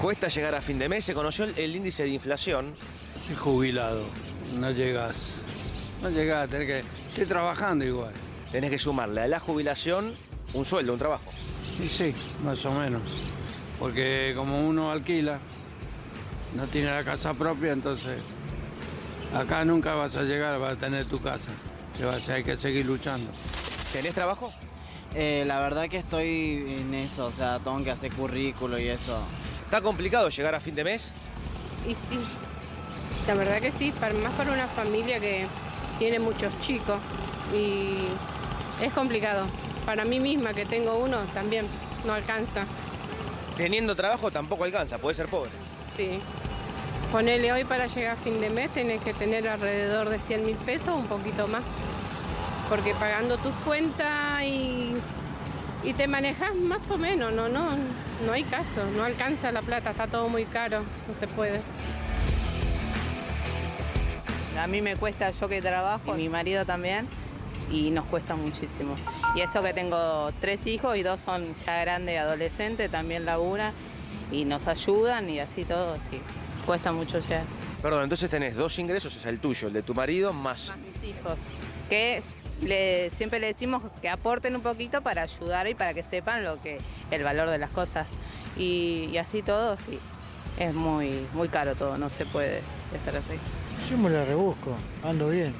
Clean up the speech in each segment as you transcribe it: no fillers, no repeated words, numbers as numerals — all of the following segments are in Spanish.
Cuesta llegar a fin de mes, se conoció el índice de inflación. Soy jubilado, no llegás. No llegás, estoy trabajando igual. Tenés que sumarle a la jubilación un sueldo, un trabajo. Y sí, más o menos. Porque como uno alquila, no tiene la casa propia, entonces acá nunca vas a llegar, vas a tener tu casa. Hay que seguir luchando. ¿Tenés trabajo? La verdad que estoy en eso, o sea, tengo que hacer currículo y eso. ¿Está complicado llegar a fin de mes? Y sí, la verdad que sí, más para una familia que tiene muchos chicos y es complicado. Para mí misma, que tengo uno, también no alcanza. Teniendo trabajo tampoco alcanza, puede ser pobre. Sí. Ponele hoy para llegar a fin de mes, tenés que tener alrededor de 100.000 pesos, un poquito más. Porque pagando tus cuentas y te manejas más o menos, no hay caso, no alcanza la plata, está todo muy caro, no se puede. A mí me cuesta, yo que trabajo, y mi marido también, y nos cuesta muchísimo. Y eso que tengo 3 hijos y 2 son ya grandes, adolescentes, también laburan y nos ayudan y así todo, sí. Cuesta mucho llegar. Perdón, entonces tenés 2 ingresos, es el tuyo, el de tu marido, más Mis hijos, que siempre le decimos que aporten un poquito para ayudar y para que sepan el valor de las cosas. Y así todo, sí. Es muy caro todo, no se puede estar así. Yo me la rebusco, ando bien.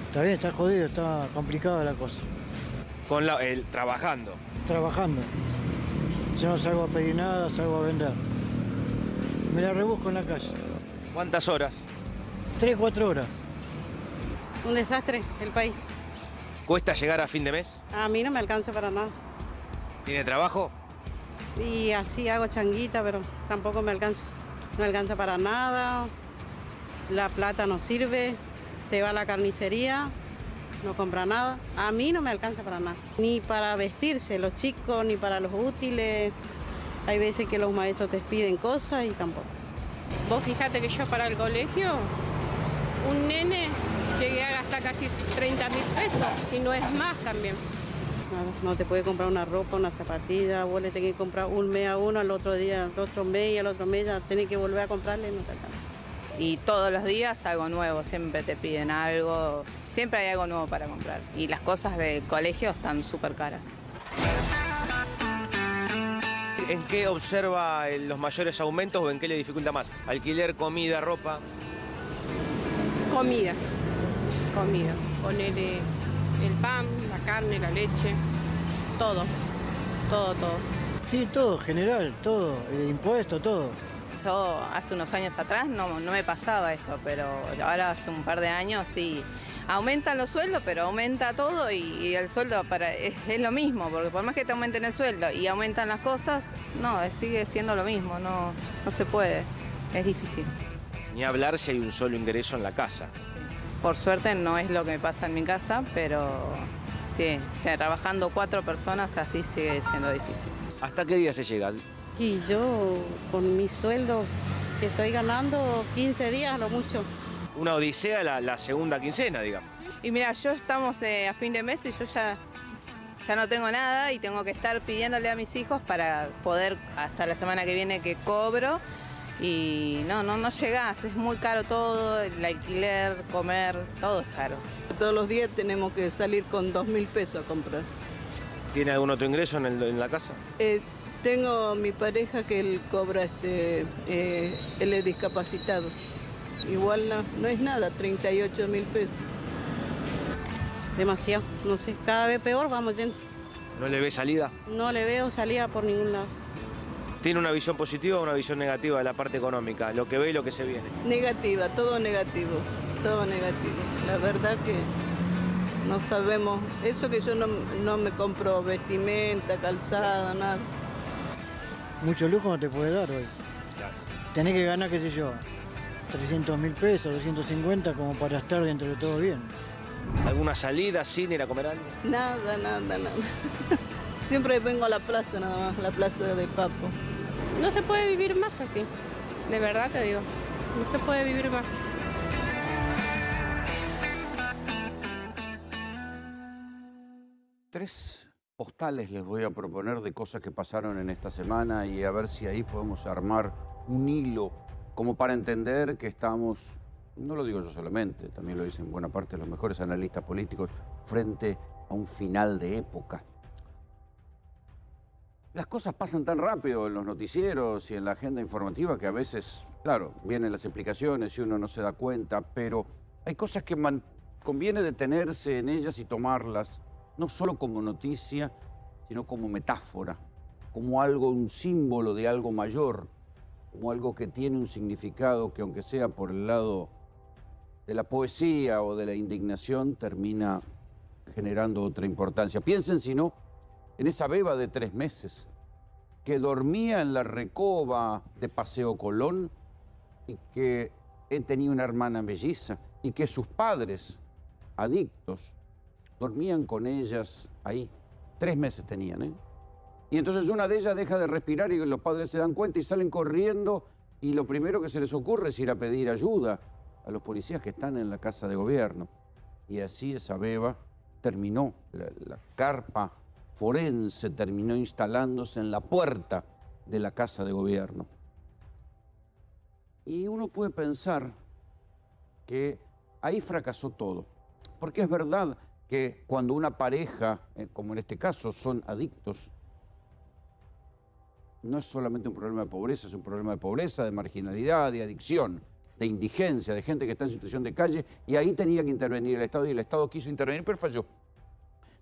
Está bien, está jodido, está complicada la cosa. con trabajando. Trabajando. Yo no salgo a pedir nada, salgo a vender. Me la rebusco en la calle. ¿Cuántas horas? 3, 4 horas. Un desastre el país. ¿Cuesta llegar a fin de mes? A mí no me alcanza para nada. ¿Tiene trabajo? Y así hago changuita, pero tampoco me alcanza. No alcanza para nada. La plata no sirve. Te va a la carnicería, no compra nada. A mí no me alcanza para nada. Ni para vestirse los chicos, ni para los útiles. Hay veces que los maestros te piden cosas y tampoco. Vos fíjate que yo para el colegio, un nene llegué a gastar casi 30.000 pesos, y no es más también. No te puede comprar una ropa, una zapatilla, vos le tenés que comprar un mes a uno, al otro día, al otro mes y al otro mes ya tenés que volver a comprarle, no te alcanza. Y todos los días algo nuevo, siempre te piden algo, siempre hay algo nuevo para comprar. Y las cosas del colegio están súper caras. ¿En qué observa los mayores aumentos o en qué le dificulta más? ¿Alquiler, comida, ropa? Comida. Ponele el pan, la carne, la leche, todo. Sí, todo, general, todo, impuesto, todo. Yo hace unos años atrás no me pasaba esto, pero ahora hace un par de años sí. Aumentan los sueldos, pero aumenta todo y el sueldo es lo mismo, porque por más que te aumenten el sueldo y aumentan las cosas, no, sigue siendo lo mismo, no se puede, es difícil. Ni hablar si hay un solo ingreso en la casa. Por suerte no es lo que me pasa en mi casa, pero sí, trabajando 4 personas así sigue siendo difícil. ¿Hasta qué día se llega? Y yo con mi sueldo que estoy ganando 15 días a lo mucho. Una odisea la segunda quincena, digamos. Y mira, yo estamos a fin de mes y yo ya no tengo nada y tengo que estar pidiéndole a mis hijos para poder, hasta la semana que viene que cobro, y no llegás, es muy caro todo, el alquiler, comer, todo es caro. Todos los días tenemos que salir con 2.000 pesos a comprar. ¿Tiene algún otro ingreso en la casa? Tengo mi pareja que él cobra, él es discapacitado. Igual no es nada, 38.000 pesos. Demasiado, no sé, cada vez peor vamos yendo. ¿No le ve salida? No le veo salida por ningún lado. ¿Tiene una visión positiva o una visión negativa de la parte económica? Lo que ve y lo que se viene. Negativa, todo negativo, todo negativo. La verdad que no sabemos, eso que yo no me compro vestimenta, calzada, nada. Mucho lujo no te puede dar hoy. Claro. Tenés que ganar, qué sé yo, 300.000 pesos, 250 como para estar dentro de todo bien. ¿Alguna salida, cine, ir a comer algo? Nada. Siempre vengo a la plaza nada más, la plaza de Papo. No se puede vivir más así, de verdad te digo, no se puede vivir más. Tres. postales les voy a proponer de cosas que pasaron en esta semana y a ver si ahí podemos armar un hilo como para entender que estamos, no lo digo yo solamente, también lo dicen buena parte de los mejores analistas políticos, frente a un final de época. Las cosas pasan tan rápido en los noticieros y en la agenda informativa que a veces, claro, vienen las explicaciones y uno no se da cuenta, pero hay cosas que conviene detenerse en ellas y tomarlas, no solo como noticia, sino como metáfora, como algo, un símbolo de algo mayor, como algo que tiene un significado que, aunque sea por el lado de la poesía o de la indignación, termina generando otra importancia. Piensen, si no, en esa beba de 3 meses que dormía en la recoba de Paseo Colón y que tenía una hermana melliza y que sus padres, adictos, dormían con ellas ahí. 3 meses tenían, ¿eh? Y entonces una de ellas deja de respirar y los padres se dan cuenta y salen corriendo y lo primero que se les ocurre es ir a pedir ayuda a los policías que están en la casa de gobierno. Y así esa beba terminó, la carpa forense terminó instalándose en la puerta de la casa de gobierno. Y uno puede pensar que ahí fracasó todo, porque es verdad que cuando una pareja, como en este caso, son adictos, no es solamente un problema de pobreza, es un problema de pobreza, de marginalidad, de adicción, de indigencia, de gente que está en situación de calle, y ahí tenía que intervenir el Estado, y el Estado quiso intervenir, pero falló.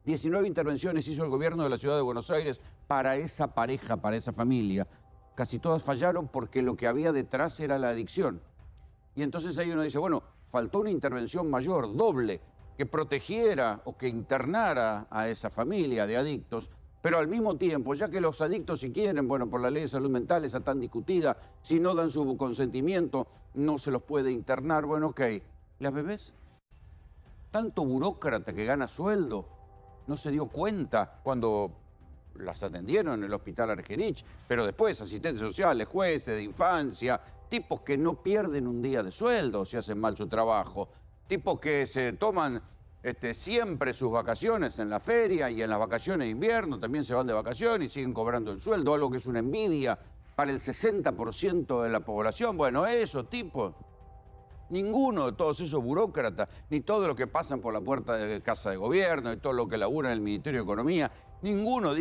19 intervenciones hizo el gobierno de la Ciudad de Buenos Aires para esa pareja, para esa familia. Casi todas fallaron porque lo que había detrás era la adicción. Y entonces ahí uno dice, bueno, faltó una intervención mayor, doble, que protegiera o que internara a esa familia de adictos, pero al mismo tiempo, ya que los adictos si quieren, bueno, por la ley de salud mental esa tan discutida, si no dan su consentimiento, no se los puede internar, bueno, ok. ¿Las bebés? Tanto burócrata que gana sueldo, no se dio cuenta cuando las atendieron en el hospital Argerich, pero después asistentes sociales, jueces de infancia, tipos que no pierden un día de sueldo si hacen mal su trabajo, tipos que se toman siempre sus vacaciones en la feria y en las vacaciones de invierno también se van de vacaciones y siguen cobrando el sueldo, algo que es una envidia para el 60% de la población. Bueno, esos tipos, ninguno de todos esos burócratas, ni todo lo que pasan por la puerta de Casa de Gobierno y todo lo que labura en el Ministerio de Economía, ninguno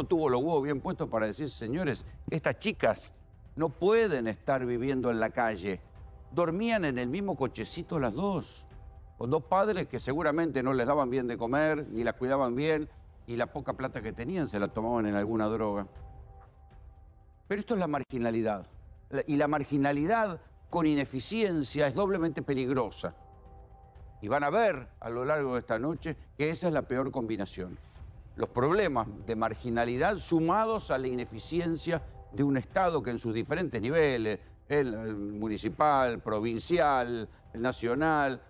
tuvo los huevos bien puestos para decir, señores, estas chicas no pueden estar viviendo en la calle. Dormían en el mismo cochecito las dos, con 2 padres que seguramente no les daban bien de comer, ni las cuidaban bien, y la poca plata que tenían se la tomaban en alguna droga. Pero esto es la marginalidad. Y la marginalidad con ineficiencia es doblemente peligrosa. Y van a ver a lo largo de esta noche que esa es la peor combinación. Los problemas de marginalidad sumados a la ineficiencia de un Estado que en sus diferentes niveles, el municipal, provincial, el nacional,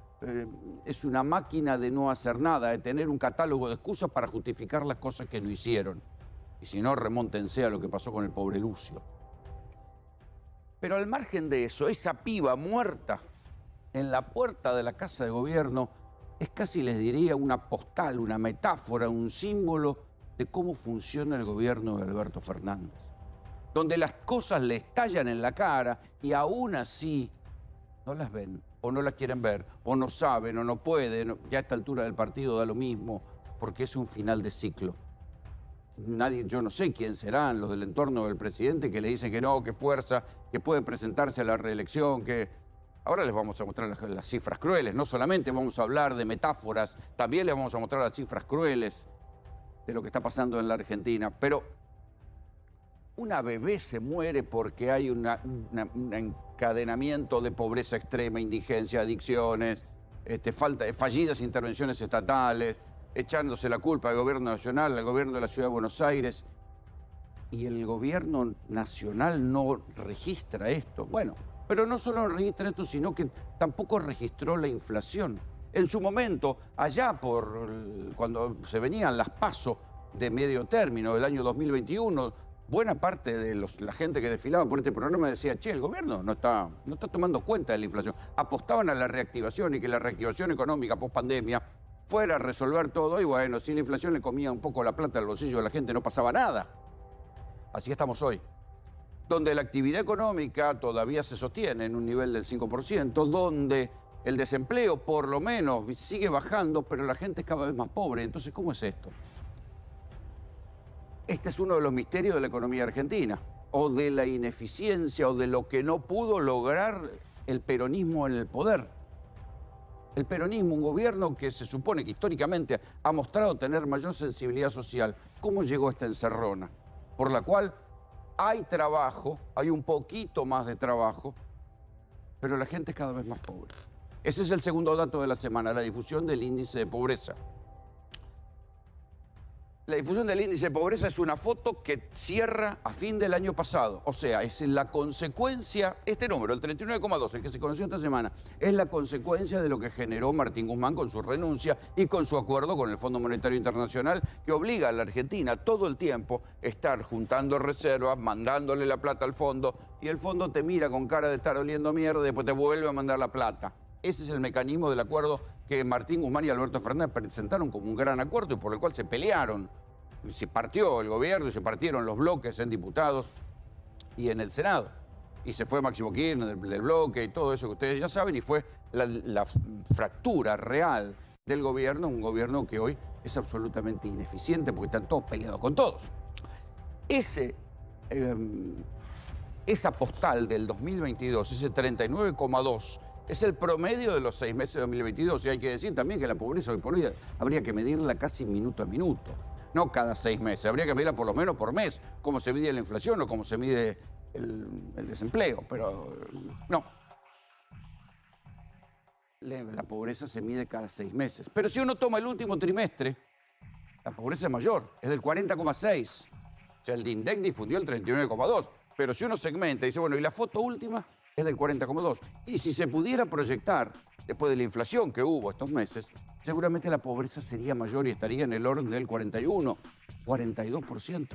es una máquina de no hacer nada, de tener un catálogo de excusas para justificar las cosas que no hicieron. Y si no, remóntense a lo que pasó con el pobre Lucio. Pero al margen de eso, esa piba muerta en la puerta de la Casa de Gobierno es casi, les diría, una postal, una metáfora, un símbolo de cómo funciona el gobierno de Alberto Fernández. Donde las cosas le estallan en la cara y aún así no las ven, o no las quieren ver, o no saben, o no pueden. Ya a esta altura del partido da lo mismo, porque es un final de ciclo. Yo no sé quién serán los del entorno del presidente que le dicen que no, que fuerza, que puede presentarse a la reelección, que... Ahora les vamos a mostrar las cifras crueles, no solamente vamos a hablar de metáforas, también les vamos a mostrar las cifras crueles de lo que está pasando en la Argentina. Pero una bebé se muere porque hay un encadenamiento de pobreza extrema, indigencia, adicciones, fallidas intervenciones estatales, echándose la culpa al gobierno nacional, al gobierno de la Ciudad de Buenos Aires, y el gobierno nacional no registra esto. Bueno, pero no solo no registra esto, sino que tampoco registró la inflación. En su momento, allá cuando se venían las PASO de medio término del año 2021, buena parte de la gente que desfilaba por este programa decía, che, el gobierno no está tomando cuenta de la inflación. Apostaban a la reactivación y que la reactivación económica post-pandemia fuera a resolver todo y bueno, si la inflación le comía un poco la plata al bolsillo de la gente no pasaba nada. Así estamos hoy, donde la actividad económica todavía se sostiene en un nivel del 5%, donde el desempleo por lo menos sigue bajando, pero la gente es cada vez más pobre. Entonces, ¿cómo es esto? Este es uno de los misterios de la economía argentina, o de la ineficiencia, o de lo que no pudo lograr el peronismo en el poder. El peronismo, un gobierno que se supone que históricamente ha mostrado tener mayor sensibilidad social. ¿Cómo llegó a esta encerrona? Por la cual hay trabajo, hay un poquito más de trabajo, pero la gente es cada vez más pobre. Ese es el segundo dato de la semana, la difusión del índice de pobreza. La difusión del índice de pobreza es una foto que cierra a fin del año pasado. O sea, es la consecuencia, este número, el 39,2, el que se conoció esta semana, es la consecuencia de lo que generó Martín Guzmán con su renuncia y con su acuerdo con el Fondo Monetario Internacional, que obliga a la Argentina todo el tiempo a estar juntando reservas, mandándole la plata al fondo, y el fondo te mira con cara de estar oliendo mierda y después te vuelve a mandar la plata. Ese es el mecanismo del acuerdo que Martín Guzmán y Alberto Fernández presentaron como un gran acuerdo y por el cual se pelearon. Se partió el gobierno y se partieron los bloques en diputados y en el Senado. Y se fue Máximo Kirchner del bloque y todo eso que ustedes ya saben, y fue la fractura real del gobierno, un gobierno que hoy es absolutamente ineficiente porque están todos peleados con todos. Esa postal del 2022, ese 39,2, es el promedio de los 6 meses de 2022. Y hay que decir también que la pobreza hoy por hoy habría que medirla casi minuto a minuto. No cada 6 meses, habría que medirla por lo menos por mes, como se mide la inflación o como se mide el desempleo, pero no. La pobreza se mide cada 6 meses. Pero si uno toma el último trimestre, la pobreza es mayor, es del 40,6. O sea, el INDEC difundió el 39,2. Pero si uno segmenta y dice, bueno, y la foto última es del 40,2. Y si se pudiera proyectar, después de la inflación que hubo estos meses, seguramente la pobreza sería mayor y estaría en el orden del 41, 42%.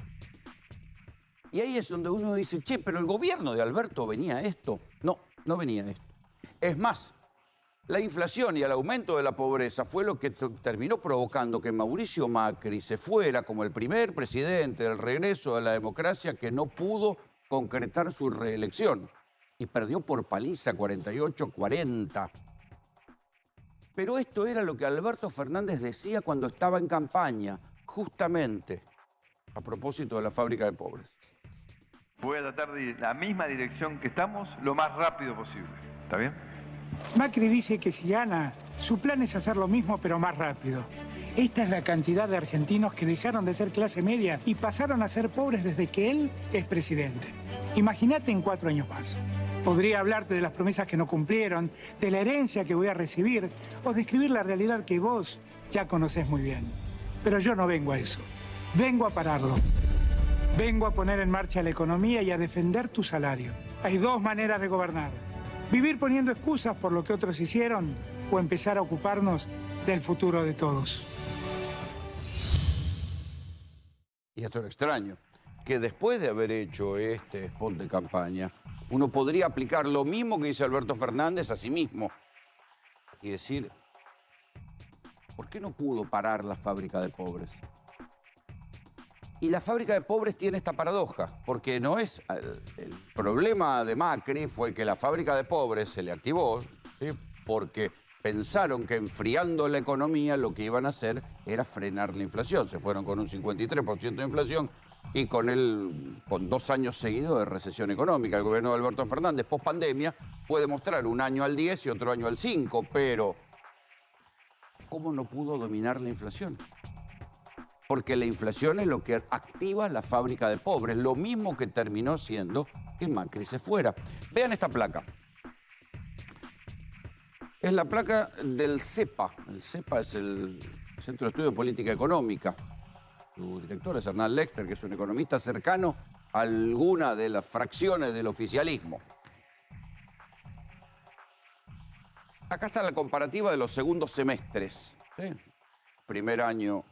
Y ahí es donde uno dice, che, pero el gobierno de Alberto venía a esto. No, no venía a esto. Es más, la inflación y el aumento de la pobreza fue lo que terminó provocando que Mauricio Macri se fuera como el primer presidente del regreso a la democracia que no pudo concretar su reelección. Y perdió por paliza 48-40. Pero esto era lo que Alberto Fernández decía cuando estaba en campaña, justamente a propósito de la fábrica de pobres. Voy a tratar de ir en la misma dirección que estamos lo más rápido posible. ¿Está bien? Macri dice que si gana, su plan es hacer lo mismo pero más rápido. Esta es la cantidad de argentinos que dejaron de ser clase media y pasaron a ser pobres desde que él es presidente. Imagínate en 4 años más. Podría hablarte de las promesas que no cumplieron, de la herencia que voy a recibir o describir la realidad que vos ya conocés muy bien. Pero yo no vengo a eso. Vengo a pararlo. Vengo a poner en marcha la economía y a defender tu salario. Hay 2 maneras de gobernar. Vivir poniendo excusas por lo que otros hicieron o empezar a ocuparnos del futuro de todos. Y esto es lo extraño, que después de haber hecho este spot de campaña, uno podría aplicar lo mismo que dice Alberto Fernández a sí mismo y decir, ¿por qué no pudo parar la fábrica de pobres? Y la fábrica de pobres tiene esta paradoja, porque no es... El problema de Macri fue que la fábrica de pobres se le activó, ¿sí? Porque pensaron que enfriando la economía lo que iban a hacer era frenar la inflación. Se fueron con un 53% de inflación y con 2 años seguidos de recesión económica. El gobierno de Alberto Fernández, post pandemia, puede mostrar un año al 10 y otro año al 5, pero ¿cómo no pudo dominar la inflación? Porque la inflación es lo que activa la fábrica de pobres, lo mismo que terminó siendo que Macri se fuera. Vean esta placa. Es la placa del CEPA. El CEPA es el Centro de Estudio de Política Económica. Su director es Hernán Lexter, que es un economista cercano a alguna de las fracciones del oficialismo. Acá está la comparativa de los segundos semestres. ¿Sí? Primer año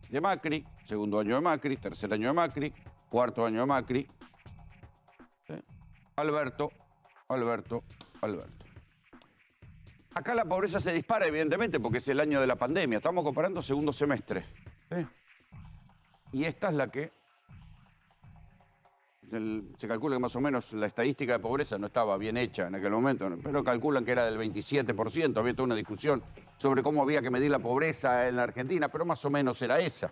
de Macri, segundo año de Macri, tercer año de Macri, cuarto año de Macri. ¿Sí? Alberto. Acá la pobreza se dispara, evidentemente, porque es el año de la pandemia. Estamos comparando segundo semestre. Y esta es la que... se calcula que más o menos la estadística de pobreza no estaba bien hecha en aquel momento, pero calculan que era del 27%. Había toda una discusión sobre cómo había que medir la pobreza en la Argentina, pero más o menos era esa.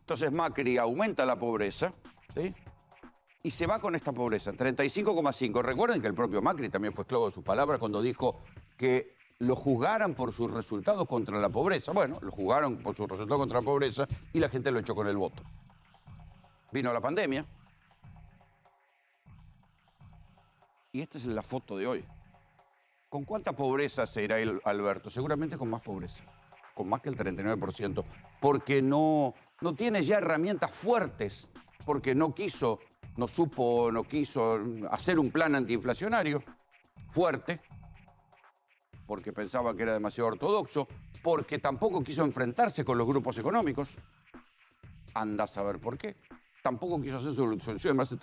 Entonces Macri aumenta la pobreza, ¿sí? Y se va con esta pobreza, 35,5. Recuerden que el propio Macri también fue esclavo de sus palabras cuando dijo que lo juzgaran por sus resultados contra la pobreza. Bueno, lo juzgaron por sus resultados contra la pobreza y la gente lo echó con el voto. Vino la pandemia. Y esta es la foto de hoy. ¿Con cuánta pobreza se irá Alberto? Seguramente con más pobreza. Con más que el 39%. Porque no tiene ya herramientas fuertes. Porque no quiso hacer un plan antiinflacionario fuerte. Porque pensaba que era demasiado ortodoxo. Porque tampoco quiso enfrentarse con los grupos económicos. Anda a saber por qué. Tampoco quiso hacer soluciones más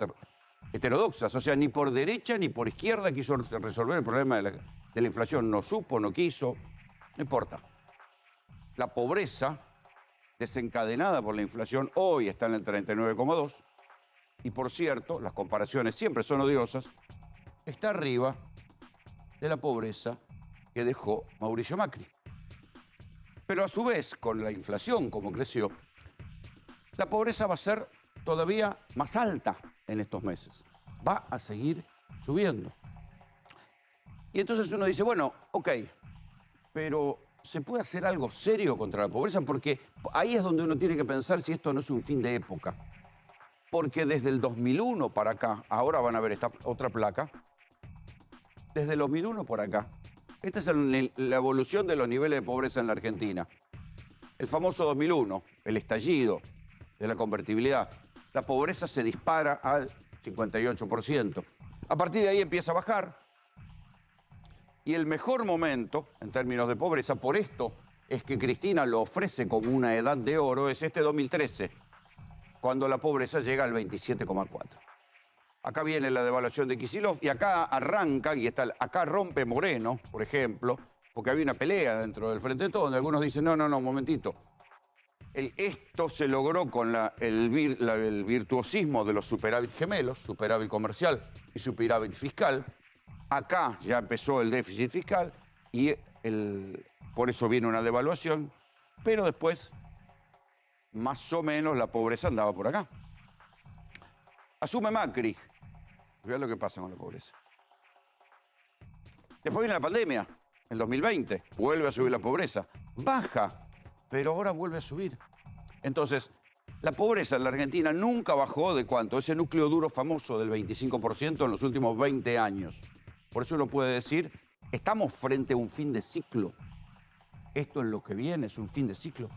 heterodoxas. O sea, ni por derecha ni por izquierda quiso resolver el problema de la inflación. No supo, no quiso. No importa. La pobreza desencadenada por la inflación hoy está en el 39,2. Y por cierto, las comparaciones siempre son odiosas. Está arriba de la pobreza que dejó Mauricio Macri. Pero a su vez, con la inflación como creció, la pobreza va a ser todavía más alta en estos meses. Va a seguir subiendo. Y entonces uno dice, bueno, ok, pero ¿se puede hacer algo serio contra la pobreza? Porque ahí es donde uno tiene que pensar si esto no es un fin de época. Porque desde el 2001 para acá, ahora van a ver esta otra placa, desde el 2001 por acá, esta es la evolución de los niveles de pobreza en la Argentina. El famoso 2001, el estallido de la convertibilidad. La pobreza se dispara al 58%. A partir de ahí empieza a bajar. Y el mejor momento, en términos de pobreza, por esto es que Cristina lo ofrece como una edad de oro, es este 2013, cuando la pobreza llega al 27,4. Acá viene la devaluación de Kicillof y acá arranca, y acá rompe Moreno, por ejemplo, porque había una pelea dentro del Frente de Todos, donde algunos dicen, no, un momentito. Esto se logró con el virtuosismo de los superávit gemelos, superávit comercial y superávit fiscal. Acá ya empezó el déficit fiscal y por eso viene una devaluación, pero después, más o menos, la pobreza andaba por acá. Asume Macri. Vean lo que pasa con la pobreza. Después viene la pandemia, el 2020, vuelve a subir la pobreza. Baja, pero ahora vuelve a subir. Entonces, la pobreza en la Argentina nunca bajó de ¿cuánto? Ese núcleo duro famoso del 25% en los últimos 20 años. Por eso uno puede decir, estamos frente a un fin de ciclo. Esto es lo que viene, es un fin de ciclo.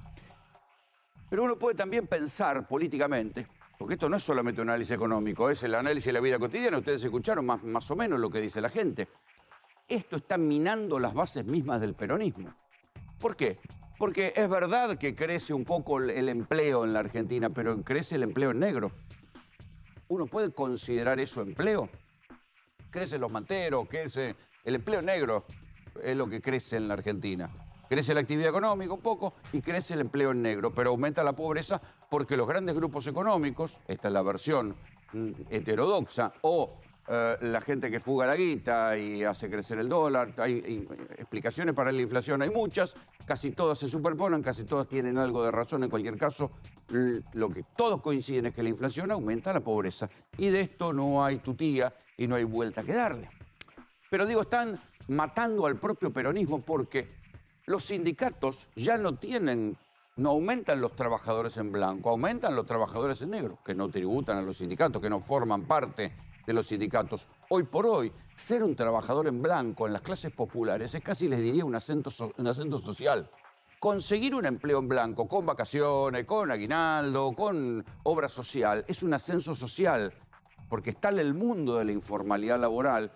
Pero uno puede también pensar políticamente, porque esto no es solamente un análisis económico, es el análisis de la vida cotidiana. Ustedes escucharon más o menos lo que dice la gente. Esto está minando las bases mismas del peronismo. ¿Por qué? Porque es verdad que crece un poco el empleo en la Argentina, pero crece el empleo en negro. ¿Uno puede considerar eso empleo? Crecen los manteros, crece el empleo negro, es lo que crece en la Argentina. Crece la actividad económica un poco y crece el empleo en negro, pero aumenta la pobreza porque los grandes grupos económicos, esta es la versión heterodoxa, o la gente que fuga la guita y hace crecer el dólar, hay explicaciones para la inflación, hay muchas, casi todas se superponen, casi todas tienen algo de razón. En cualquier caso, lo que todos coinciden es que la inflación aumenta la pobreza y de esto no hay tutía y no hay vuelta que darle. Pero digo, están matando al propio peronismo porque los sindicatos ya no aumentan los trabajadores en blanco, aumentan los trabajadores en negro, que no tributan a los sindicatos, que no forman parte de los sindicatos. Hoy por hoy, ser un trabajador en blanco en las clases populares es casi, les diría, un ascenso social. Conseguir un empleo en blanco con vacaciones, con aguinaldo, con obra social, es un ascenso social, porque está en el mundo de la informalidad laboral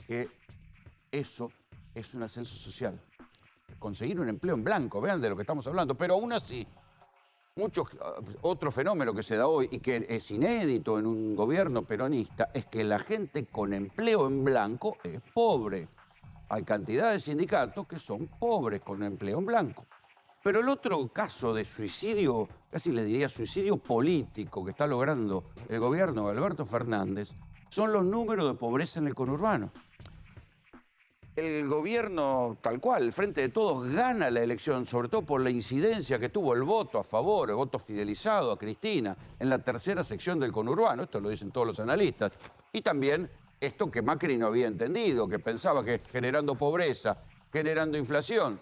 que eso es un ascenso social. Conseguir un empleo en blanco, vean de lo que estamos hablando, pero aún así, otro fenómeno que se da hoy y que es inédito en un gobierno peronista es que la gente con empleo en blanco es pobre. hay cantidad de sindicatos que son pobres con empleo en blanco. Pero el otro caso de suicidio, casi le diría suicidio político que está logrando el gobierno de Alberto Fernández, son los números de pobreza en el conurbano. El gobierno, tal cual, el Frente de Todos, gana la elección, sobre todo por la incidencia que tuvo el voto a favor, el voto fidelizado a Cristina en la tercera sección del conurbano, esto lo dicen todos los analistas, y también esto que Macri no había entendido, que pensaba que generando pobreza, generando inflación,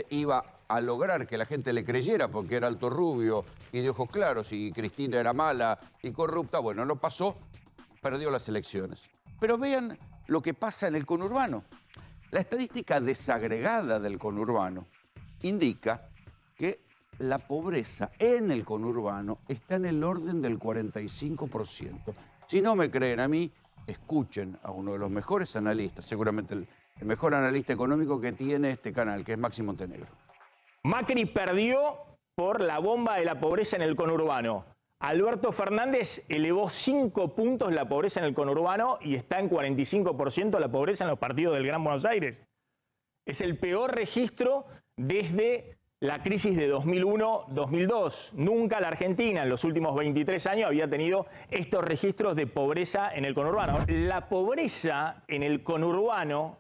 iba a lograr que la gente le creyera porque era alto rubio y de ojos claros y Cristina era mala y corrupta. Bueno, no pasó, perdió las elecciones. Pero vean lo que pasa en el conurbano. La estadística desagregada del conurbano indica que la pobreza en el conurbano está en el orden del 45%. Si no me creen a mí, escuchen a uno de los mejores analistas, seguramente el mejor analista económico que tiene este canal, que es Maxi Montenegro. Macri perdió por la bomba de la pobreza en el conurbano. Alberto Fernández elevó 5 puntos la pobreza en el conurbano y está en 45% la pobreza en los partidos del Gran Buenos Aires. Es el peor registro desde la crisis de 2001-2002. Nunca la Argentina en los últimos 23 años había tenido estos registros de pobreza en el conurbano. La pobreza en el conurbano,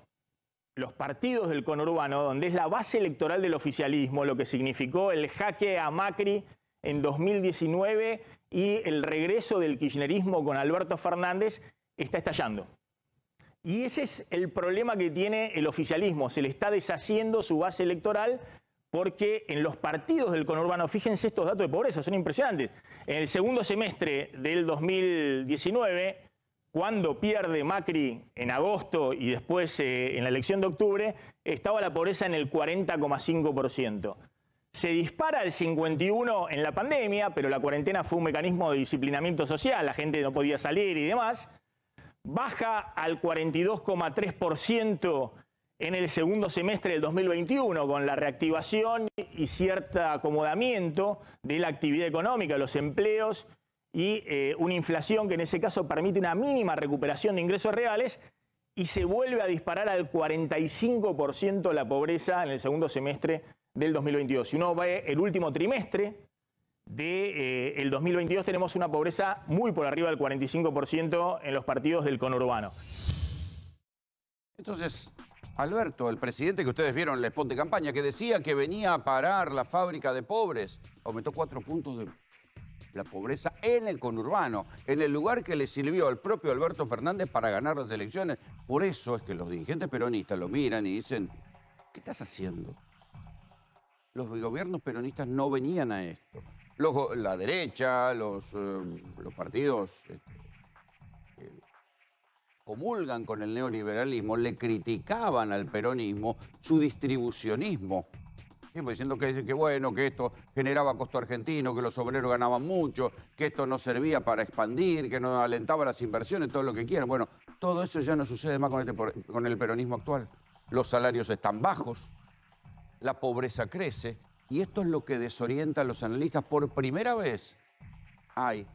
los partidos del conurbano, donde es la base electoral del oficialismo, lo que significó el jaque a Macri en 2019 y el regreso del kirchnerismo con Alberto Fernández, está estallando. Y ese es el problema que tiene el oficialismo. Se le está deshaciendo su base electoral porque en los partidos del conurbano, fíjense estos datos de pobreza, son impresionantes. En el segundo semestre del 2019, cuando pierde Macri en agosto y después en la elección de octubre, estaba la pobreza en el 40,5%. Se dispara al 51% en la pandemia, pero la cuarentena fue un mecanismo de disciplinamiento social, la gente no podía salir y demás. Baja al 42,3% en el segundo semestre del 2021, con la reactivación y cierto acomodamiento de la actividad económica, los empleos y una inflación que en ese caso permite una mínima recuperación de ingresos reales, y se vuelve a disparar al 45% la pobreza en el segundo semestre del 2022. Si uno ve el último trimestre del 2022, tenemos una pobreza muy por arriba del 45% en los partidos del conurbano. Entonces, Alberto, el presidente que ustedes vieron en el spot de campaña, que decía que venía a parar la fábrica de pobres, aumentó 4 puntos de la pobreza en el conurbano, en el lugar que le sirvió al propio Alberto Fernández para ganar las elecciones. Por eso es que los dirigentes peronistas lo miran y dicen, ¿qué estás haciendo? Los gobiernos peronistas no venían a esto. La derecha, los partidos que comulgan con el neoliberalismo, le criticaban al peronismo su distribucionismo. Diciendo que bueno, que esto generaba costo argentino, que los obreros ganaban mucho, que esto no servía para expandir, que no alentaba las inversiones, todo lo que quieran. Bueno, todo eso ya no sucede más con el peronismo actual. Los salarios están bajos, la pobreza crece, y esto es lo que desorienta a los analistas. Por primera vez hay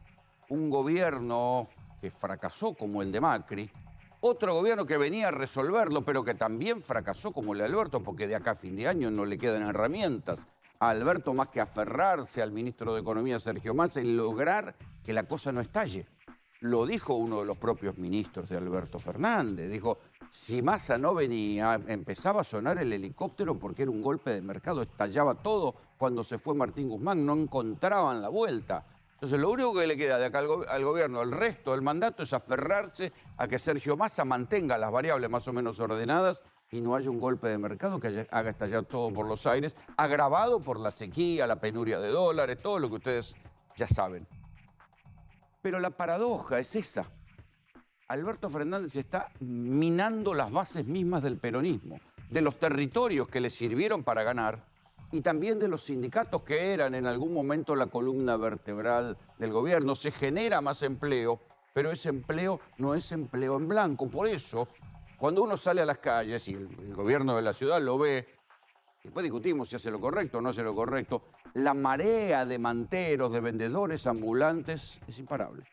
un gobierno que fracasó como el de Macri, otro gobierno que venía a resolverlo, pero que también fracasó como el de Alberto, porque de acá a fin de año no le quedan herramientas a Alberto más que aferrarse al ministro de Economía, Sergio Massa, y lograr que la cosa no estalle. Lo dijo uno de los propios ministros de Alberto Fernández. Dijo, si Massa no venía, empezaba a sonar el helicóptero porque era un golpe de mercado, estallaba todo. Cuando se fue Martín Guzmán no encontraban la vuelta. Entonces lo único que le queda de acá al gobierno, el resto del mandato, es aferrarse a que Sergio Massa mantenga las variables más o menos ordenadas y no haya un golpe de mercado que haga estallar todo por los aires, agravado por la sequía, la penuria de dólares, todo lo que ustedes ya saben. Pero la paradoja es esa. Alberto Fernández está minando las bases mismas del peronismo, de los territorios que le sirvieron para ganar y también de los sindicatos que eran en algún momento la columna vertebral del gobierno. Se genera más empleo, pero ese empleo no es empleo en blanco. Por eso, cuando uno sale a las calles y el gobierno de la ciudad lo ve, después discutimos si hace lo correcto o no hace lo correcto, la marea de manteros, de vendedores ambulantes es imparable.